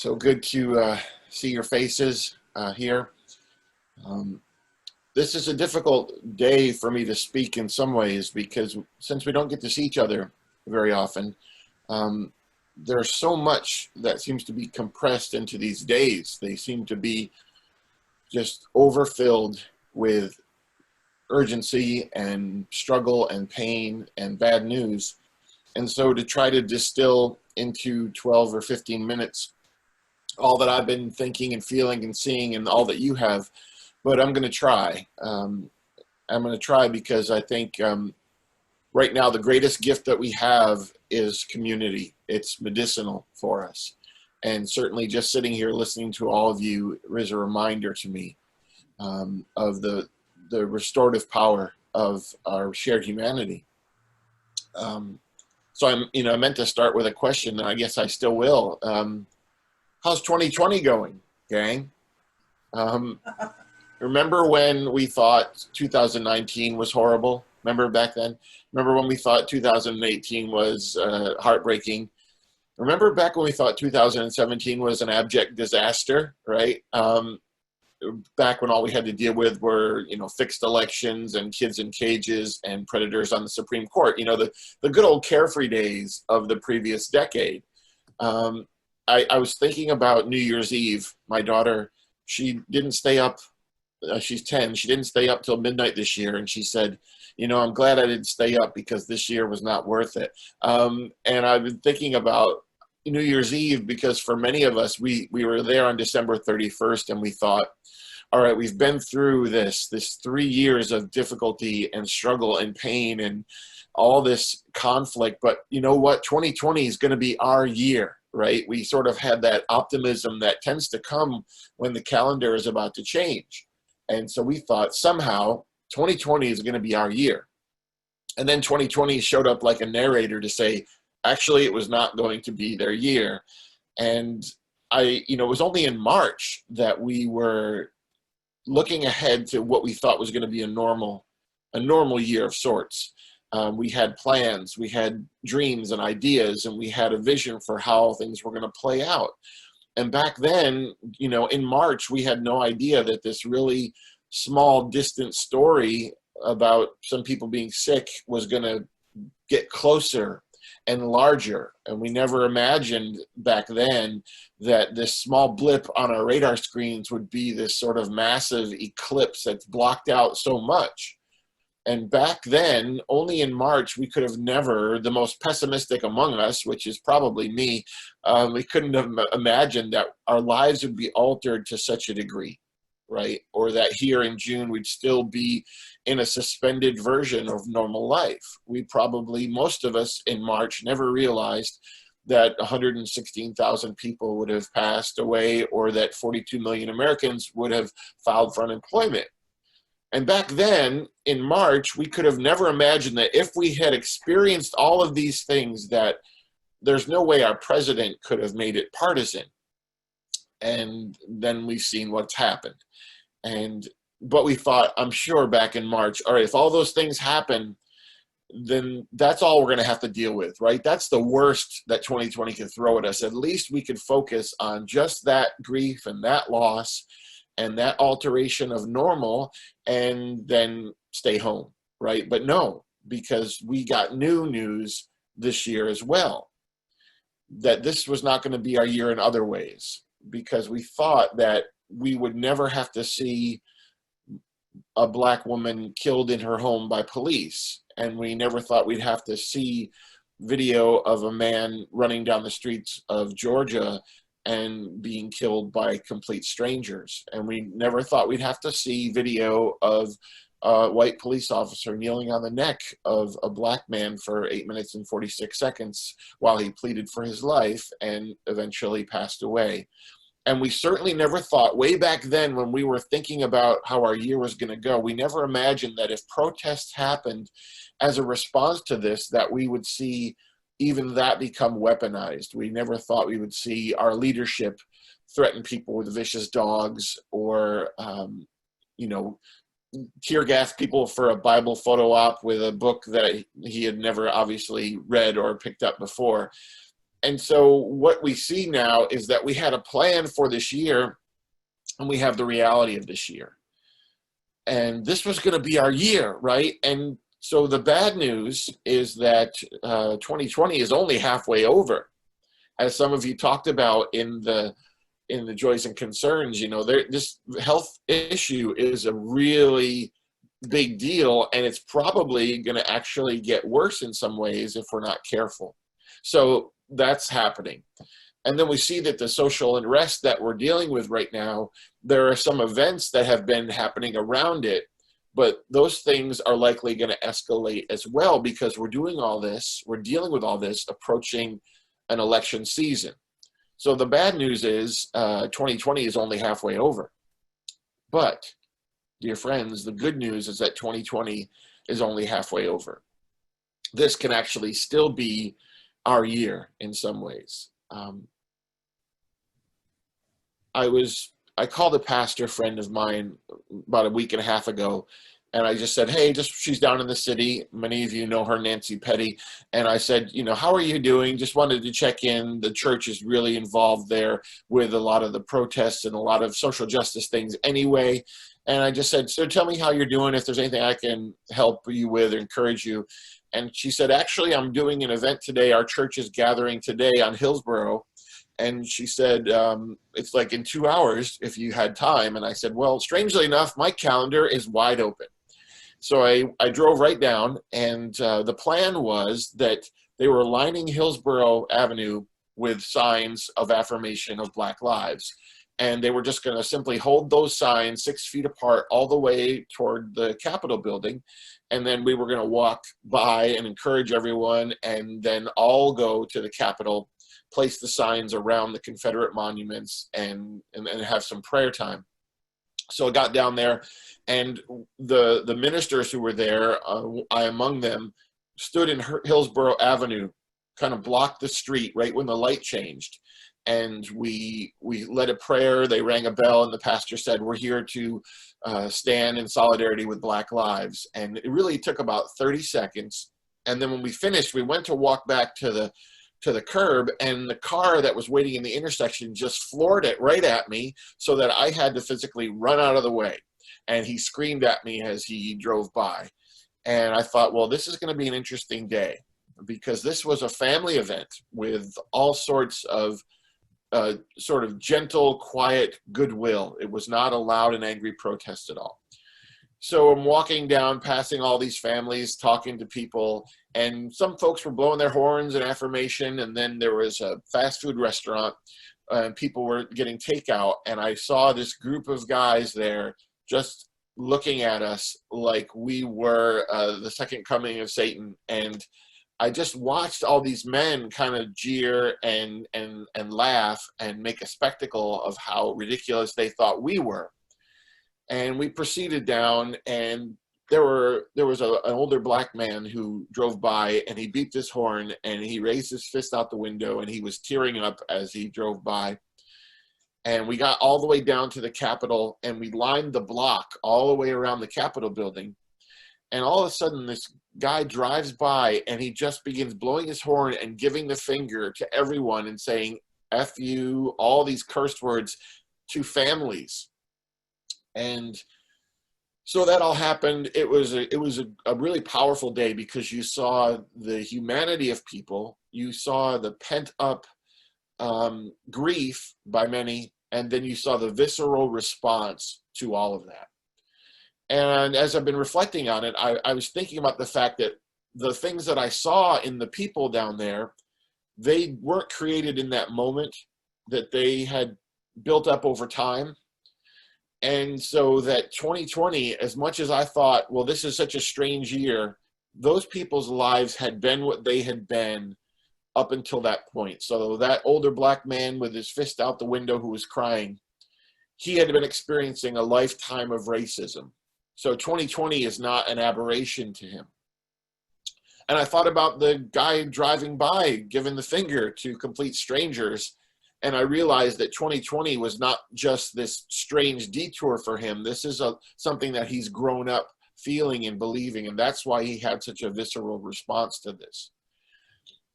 So good to see your faces here. Um, this is a difficult day for me to speak in some ways because since we don't get to see each other very often, um, there's so much that seems to be compressed into these days. They seem to be just overfilled with urgency and struggle and pain and bad news. And so to try to distill into 12 or 15 minutes all that I've been thinking and feeling and seeing and all that you have, but I'm going to try. I'm going to try because I think right now the greatest gift that we have is community. It's medicinal for us. And certainly just sitting here listening to all of you is a reminder to me of the restorative power of our shared humanity. So I meant to start with a question, and I guess I still will. How's 2020 going, gang? Remember when we thought 2019 was horrible? Remember back then? Remember when we thought 2018 was heartbreaking? Remember back when we thought 2017 was an abject disaster, right? Back when all we had to deal with were, fixed elections and kids in cages and predators on the Supreme Court. The good old carefree days of the previous decade. I was thinking about New Year's Eve. My daughter, she didn't stay up. She's 10. She didn't stay up till midnight this year. And she said, I'm glad I didn't stay up because this year was not worth it. And I've been thinking about New Year's Eve because for many of us, we were there on December 31st and we thought, all right, we've been through this 3 years of difficulty and struggle and pain and all this conflict. But you know what? 2020 is going to be our year. Right? We sort of had that optimism that tends to come when the calendar is about to change. And so we thought somehow 2020 is going to be our year. And then 2020 showed up like a narrator to say, actually, it was not going to be their year. And it was only in March that we were looking ahead to what we thought was going to be a normal year of sorts. We had plans, we had dreams and ideas, and we had a vision for how things were going to play out. And back then, in March, we had no idea that this really small, distant story about some people being sick was going to get closer and larger. And we never imagined back then that this small blip on our radar screens would be this sort of massive eclipse that's blocked out so much. And back then, only in March, we could have never, the most pessimistic among us, which is probably me, we couldn't have imagined that our lives would be altered to such a degree, right? Or that here in June, we'd still be in a suspended version of normal life. We probably, most of us in March, never realized that 116,000 people would have passed away or that 42 million Americans would have filed for unemployment. And back then, in March, we could have never imagined that if we had experienced all of these things, that there's no way our president could have made it partisan. And then we've seen what's happened. But we thought, I'm sure back in March, all right, if all those things happen, then that's all we're going to have to deal with, right? That's the worst that 2020 can throw at us. At least we could focus on just that grief and that loss and that alteration of normal and then stay home, right? But no, because we got new news this year as well, that this was not going to be our year in other ways, because we thought that we would never have to see a Black woman killed in her home by police. And we never thought we'd have to see video of a man running down the streets of Georgia and being killed by complete strangers. And we never thought we'd have to see video of a white police officer kneeling on the neck of a Black man for 8 minutes and 46 seconds while he pleaded for his life and eventually passed away. And we certainly never thought, way back then when we were thinking about how our year was going to go, we never imagined that if protests happened as a response to this, that we would see even that become weaponized. We never thought we would see our leadership threaten people with vicious dogs or, tear gas people for a Bible photo op with a book that he had never obviously read or picked up before. And so what we see now is that we had a plan for this year, and we have the reality of this year. And this was going to be our year, right? And so the bad news is that 2020 is only halfway over. As some of you talked about in the joys and concerns, you know, this health issue is a really big deal, and it's probably going to actually get worse in some ways if we're not careful. So that's happening. And then we see that the social unrest that we're dealing with right now, there are some events that have been happening around it, but those things are likely going to escalate as well, because we're doing all this, we're dealing with all this approaching an election season. So the bad news is 2020 is only halfway over. But, dear friends, the good news is that 2020 is only halfway over. This can actually still be our year in some ways. I called a pastor friend of mine about a week and a half ago, and I just said, hey, she's down in the city. Many of you know her, Nancy Petty. And I said, you know, how are you doing? Just wanted to check in. The church is really involved there with a lot of the protests and a lot of social justice things anyway. And I just said, so tell me how you're doing, if there's anything I can help you with or encourage you. And she said, actually, I'm doing an event today. Our church is gathering today on Hillsborough. And she said, it's like in 2 hours if you had time. And I said, well, strangely enough, my calendar is wide open. So I drove right down, and the plan was that they were lining Hillsborough Avenue with signs of affirmation of Black lives. And they were just going to simply hold those signs 6 feet apart all the way toward the Capitol building. And then we were going to walk by and encourage everyone, and then all go to the Capitol, place the signs around the Confederate monuments, and have some prayer time. So I got down there, and the ministers who were there, I among them, stood in Hillsborough Avenue, kind of blocked the street right when the light changed. And we led a prayer, they rang a bell, and the pastor said, we're here to stand in solidarity with Black lives. And it really took about 30 seconds. And then when we finished, we went to walk back to the curb, and the car that was waiting in the intersection just floored it right at me, so that I had to physically run out of the way. And he screamed at me as he drove by. And I thought, well, this is going to be an interesting day, because this was a family event with all sorts of sort of gentle, quiet goodwill. It was not a loud and angry protest at all. So I'm walking down, passing all these families, talking to people, and some folks were blowing their horns in affirmation, and then there was a fast food restaurant, and people were getting takeout, and I saw this group of guys there just looking at us like we were the second coming of Satan. And I just watched all these men kind of jeer and laugh and make a spectacle of how ridiculous they thought we were. And we proceeded down, and there was an older Black man who drove by, and he beeped his horn, and he raised his fist out the window, and he was tearing up as he drove by. And we got all the way down to the Capitol, and we lined the block all the way around the Capitol building. And all of a sudden, this guy drives by, and he just begins blowing his horn and giving the finger to everyone and saying, F you, all these curse words to families. And so that all happened. It was a really powerful day, because you saw the humanity of people, you saw the pent up grief by many, and then you saw the visceral response to all of that. And as I've been reflecting on it, I was thinking about the fact that the things that I saw in the people down there, they weren't created in that moment, that they had built up over time. And so that 2020, as much as I thought, well, this is such a strange year, those people's lives had been what they had been up until that point. So that older Black man with his fist out the window who was crying, he had been experiencing a lifetime of racism. So 2020 is not an aberration to him. And I thought about the guy driving by, giving the finger to complete strangers. And I realized that 2020 was not just this strange detour for him. This is something that he's grown up feeling and believing. And that's why he had such a visceral response to this.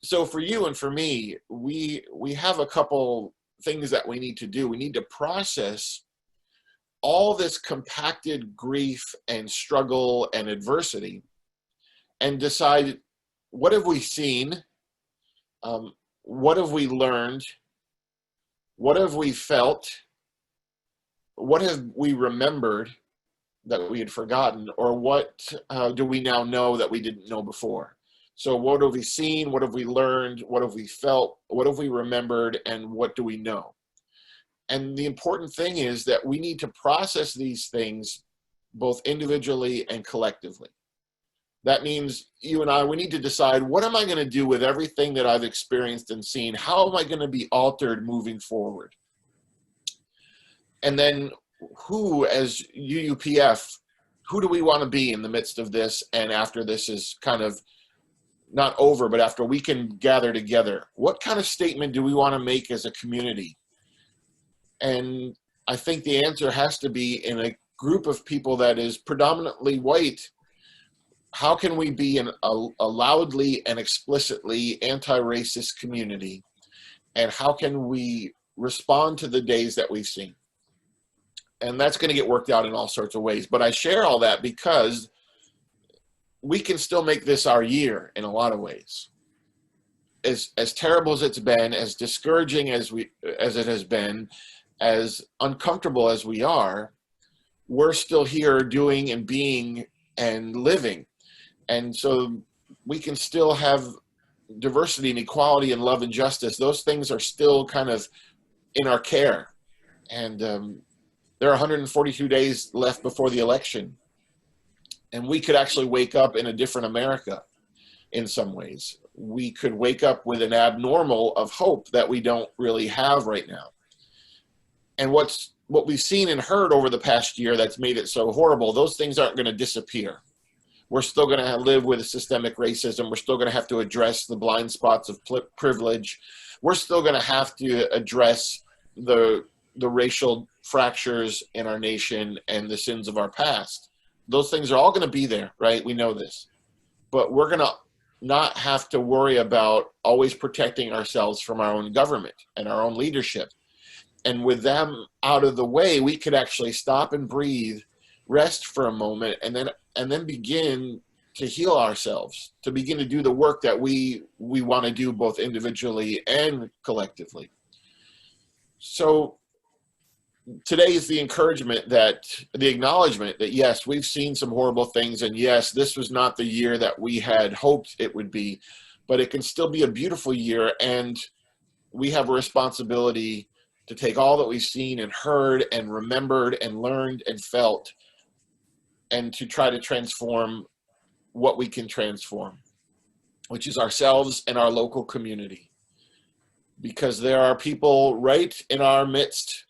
So for you and for me, we have a couple things that we need to do. We need to process all this compacted grief and struggle and adversity and decide, what have we seen? What have we learned? What have we felt? What have we remembered that we had forgotten? Or what do we now know that we didn't know before? So what have we seen? What have we learned? What have we felt? What have we remembered? And what do we know? And the important thing is that we need to process these things both individually and collectively. That means you and I, we need to decide, what am I going to do with everything that I've experienced and seen? How am I going to be altered moving forward? And then who, as UUPF, who do we want to be in the midst of this and after this is kind of not over, but after we can gather together? What kind of statement do we want to make as a community? And I think the answer has to be, in a group of people that is predominantly white, how can we be a loudly and explicitly anti-racist community? And how can we respond to the days that we've seen? And that's going to get worked out in all sorts of ways. But I share all that because we can still make this our year in a lot of ways. As terrible as it's been, as discouraging as it has been, as uncomfortable as we are, we're still here doing and being and living. And so we can still have diversity and equality and love and justice. Those things are still kind of in our care. And there are 142 days left before the election. And we could actually wake up in a different America in some ways. We could wake up with an abnormal of hope that we don't really have right now. And what we've seen and heard over the past year that's made it so horrible, those things aren't going to disappear. We're still going to live with systemic racism. We're still going to have to address the blind spots of privilege. We're still going to have to address the racial fractures in our nation and the sins of our past. Those things are all going to be there, right? We know this. But we're going to not have to worry about always protecting ourselves from our own government and our own leadership. And with them out of the way, we could actually stop and breathe, rest for a moment, and then begin to heal ourselves, to begin to do the work that we want to do both individually and collectively. So today is the encouragement, that the acknowledgement that yes, we've seen some horrible things, and yes, this was not the year that we had hoped it would be, but it can still be a beautiful year, and we have a responsibility to take all that we've seen and heard and remembered and learned and felt, and to try to transform what we can transform, which is ourselves and our local community. Because there are people right in our midst,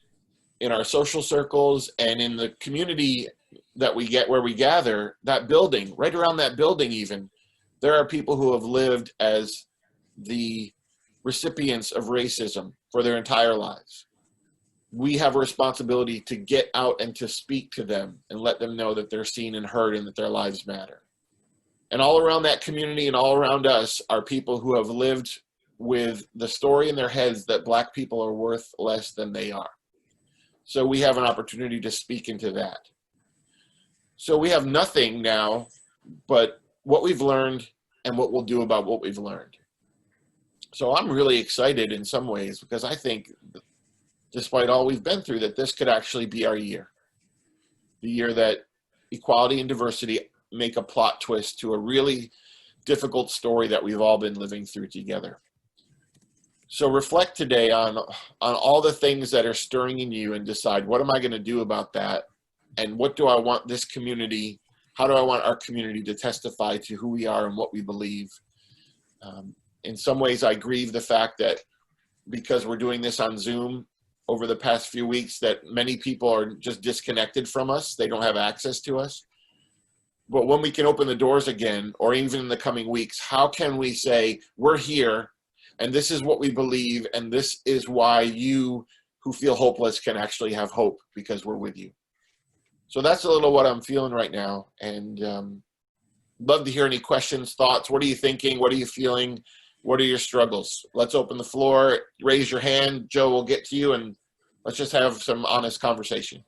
in our social circles and in the community that we get, where we gather, that building, right around that building even, there are people who have lived as the recipients of racism for their entire lives. We have a responsibility to get out and to speak to them and let them know that they're seen and heard and that their lives matter. And all around that community and all around us are people who have lived with the story in their heads that Black people are worth less than they are. So we have an opportunity to speak into that. So we have nothing now but what we've learned and what we'll do about what we've learned. So I'm really excited in some ways, because I think, despite all we've been through, that this could actually be our year. The year that equality and diversity make a plot twist to a really difficult story that we've all been living through together. So reflect today on all the things that are stirring in you and decide, what am I going to do about that? And what do I want this community, how do I want our community to testify to who we are and what we believe? In some ways, I grieve the fact that because we're doing this on Zoom over the past few weeks, that many people are just disconnected from us. They don't have access to us. But when we can open the doors again, or even in the coming weeks, how can we say, we're here, and this is what we believe, and this is why you who feel hopeless can actually have hope, because we're with you. So that's a little what I'm feeling right now, and love to hear any questions, thoughts. What are you thinking? What are you feeling? What are your struggles? Let's open the floor. Raise your hand. Joe will get to you, and let's just have some honest conversation.